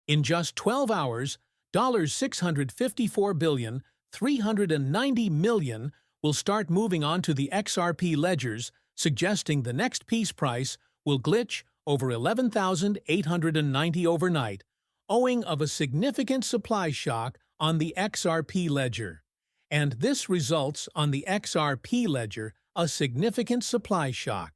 In just 12 hours, $654,390 million will start moving onto the XRP ledgers, suggesting the next peace price will glitch over 11,890 overnight, owing of a significant supply shock on the XRP ledger. And this results on the XRP ledger a significant supply shock.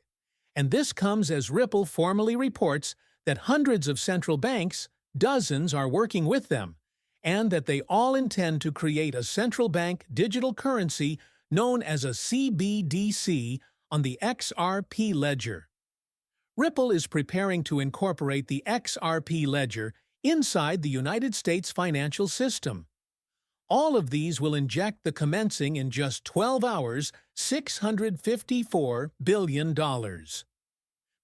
And this comes as Ripple formally reports that hundreds of central banks, dozens, are working with them, and that they all intend to create a central bank digital currency known as a CBDC on the XRP ledger. Ripple is preparing to incorporate the XRP ledger inside the United States financial system. All of these will inject the commencing in just 12 hours $654 billion.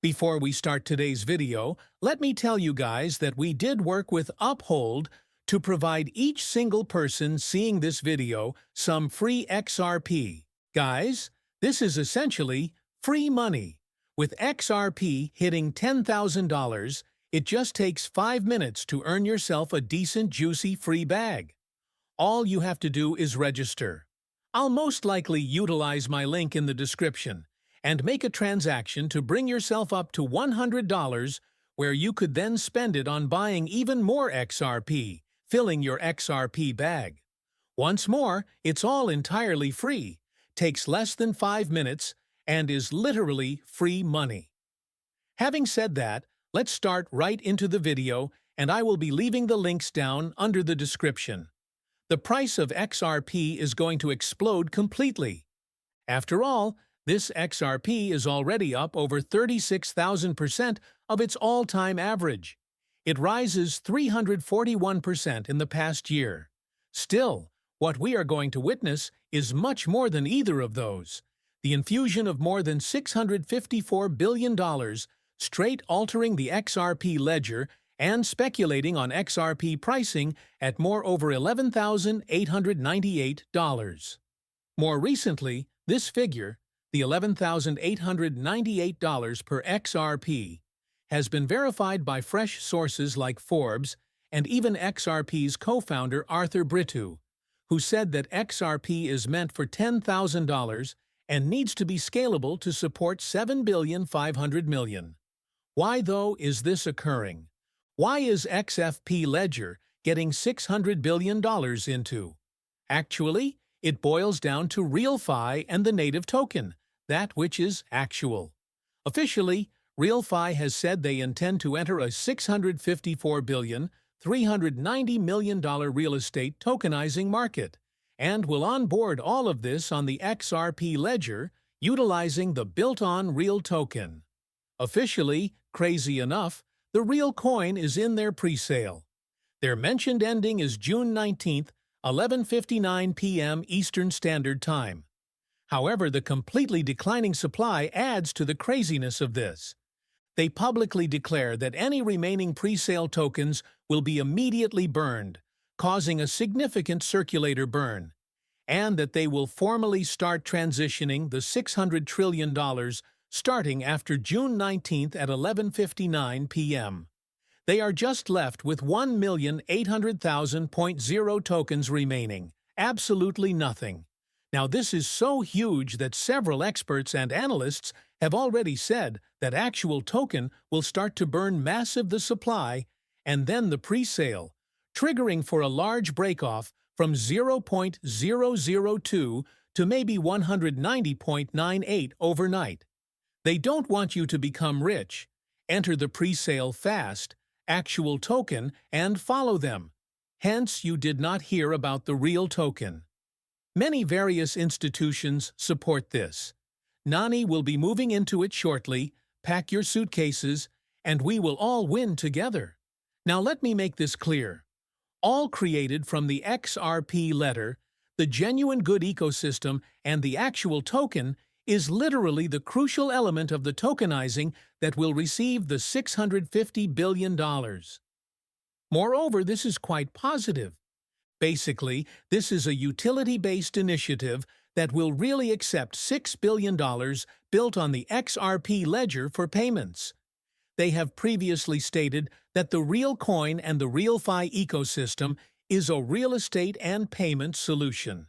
Before we start today's video, let me tell you guys that we did work with Uphold to provide each single person seeing this video some free XRP. Guys, this is essentially free money. With XRP hitting $10,000, it just takes 5 minutes to earn yourself a decent, juicy free bag. All you have to do is register. I'll most likely utilize my link in the description and make a transaction to bring yourself up to $100, where you could then spend it on buying even more XRP, filling your XRP bag. Once more, it's all entirely free, takes less than 5 minutes, and is literally free money. Having said that, let's start right into the video, and I will be leaving the links down under the description. The price of XRP is going to explode completely. After all, this XRP is already up over 36,000% of its all-time average. It rises 341% in the past year. Still, what we are going to witness is much more than either of those. The infusion of more than $654 billion, straight altering the XRP ledger and speculating on XRP pricing at more over $11,898. More recently, this figure, the $11,898 per XRP, has been verified by fresh sources like Forbes and even XRP's co-founder Arthur Brittu, who said that XRP is meant for $10,000 and needs to be scalable to support $7.5 billion. Why, though, is this occurring? Why is XFP Ledger getting $600 billion into? Actually, it boils down to RealFi and the native token, that which is actual. Officially, RealFi has said they intend to enter a $654.390 billion real estate tokenizing market, and will onboard all of this on the XRP ledger utilizing the built-on Real token. Officially, crazy enough, the Real coin is in their pre-sale. Their mentioned ending is June 19th, 11:59 p.m. Eastern Standard Time. However, the completely declining supply adds to the craziness of this. They publicly declare that any remaining pre-sale tokens will be immediately burned, causing a significant circulator burn, and that they will formally start transitioning the $600 trillion starting after June 19th at 11:59 p.m. They are just left with 1,800,000.0 tokens remaining, absolutely nothing. Now this is so huge that several experts and analysts have already said that actual token will start to burn massive the supply and then the pre-sale, triggering for a large breakoff from 0.002 to maybe 190.98 overnight. They don't want you to become rich. Enter the pre-sale fast, actual token, and follow them. Hence, you did not hear about the Real token. Many various institutions support this. Nani will be moving into it shortly. Pack your suitcases, and we will all win together. Now let me make this clear. All created from the XRP letter, the genuine good ecosystem, and the actual token is literally the crucial element of the tokenizing that will receive the $650 billion. Moreover, this is quite positive. Basically, this is a utility-based initiative that will really accept $6 billion built on the XRP ledger for payments. they have previously stated that the real coin and the real Fi ecosystem is a real estate and payment solution.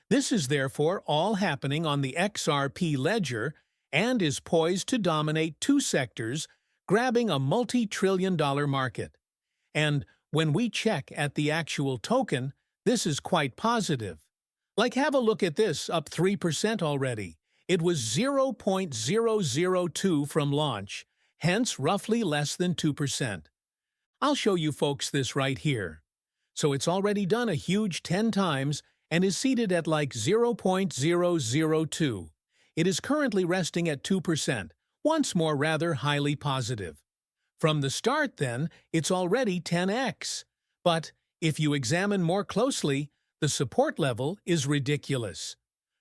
This is therefore all happening on the XRP ledger and is poised to dominate two sectors, grabbing a multi-trillion-dollar market. And when we check at the actual token, this is quite positive. Like, have a look at this, up 3% already. It was 0.002 from launch, hence roughly less than 2%. I'll show you folks this right here. So it's already done a huge 10 times and is seated at like 0.002. It is currently resting at 2%, once more rather highly positive. From the start, then, it's already 10x. But if you examine more closely, the support level is ridiculous.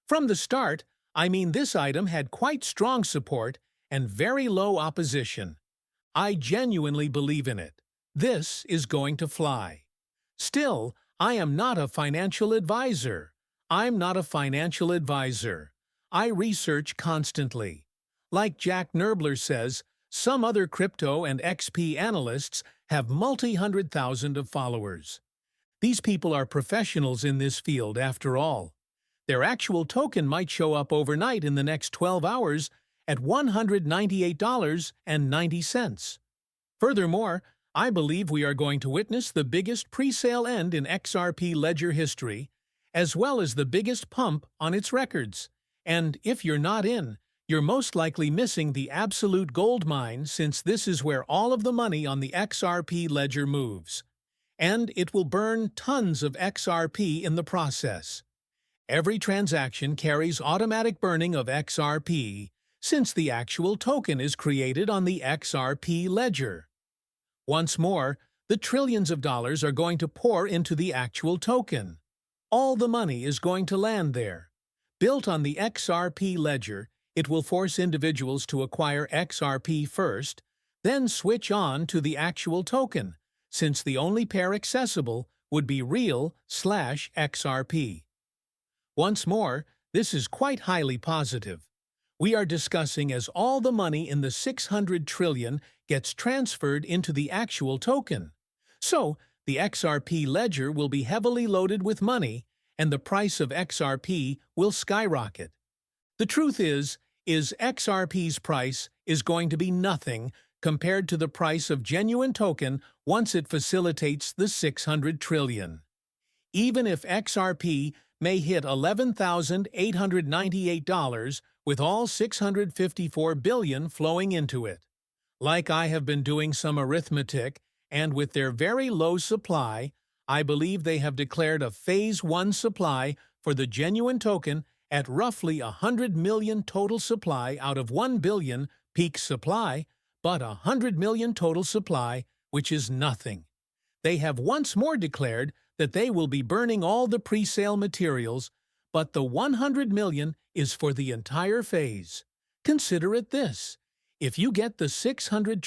From the start, I mean this item had quite strong support and very low opposition. I genuinely believe in it. This is going to fly. Still, I am not a financial advisor. I'm not a financial advisor. I research constantly. Like Jack Nerbler says, some other crypto and XP analysts have multi-100,000 of followers. These people are professionals in this field after all. Their actual token might show up overnight in the next 12 hours at $198.90. Furthermore, I believe we are going to witness the biggest pre-sale end in XRP ledger history, as well as the biggest pump on its records. And if you're not in, you're most likely missing the absolute gold mine, since this is where all of the money on the XRP ledger moves. And it will burn tons of XRP in the process. Every transaction carries automatic burning of XRP, since the actual token is created on the XRP ledger. Once more, the trillions of dollars are going to pour into the actual token. All the money is going to land there. Built on the XRP ledger, it will force individuals to acquire XRP first, then switch on to the actual token, since the only pair accessible would be real/XRP. Once more, this is quite highly positive. We are discussing as all the money in the 600 trillion gets transferred into the actual token. So, the XRP ledger will be heavily loaded with money, and the price of XRP will skyrocket. The truth is XRP's price is going to be nothing compared to the price of genuine token once it facilitates the 600 trillion. Even if XRP may hit $11,898 with all 654 billion flowing into it. Like, I have been doing some arithmetic, and with their very low supply, I believe they have declared a Phase 1 supply for the genuine token at roughly 100 million total supply out of 1 billion peak supply, but 100 million total supply, which is nothing. They have once more declared that they will be burning all the pre-sale materials, but the 100 million is for the entire phase. Consider it this: if you get the 600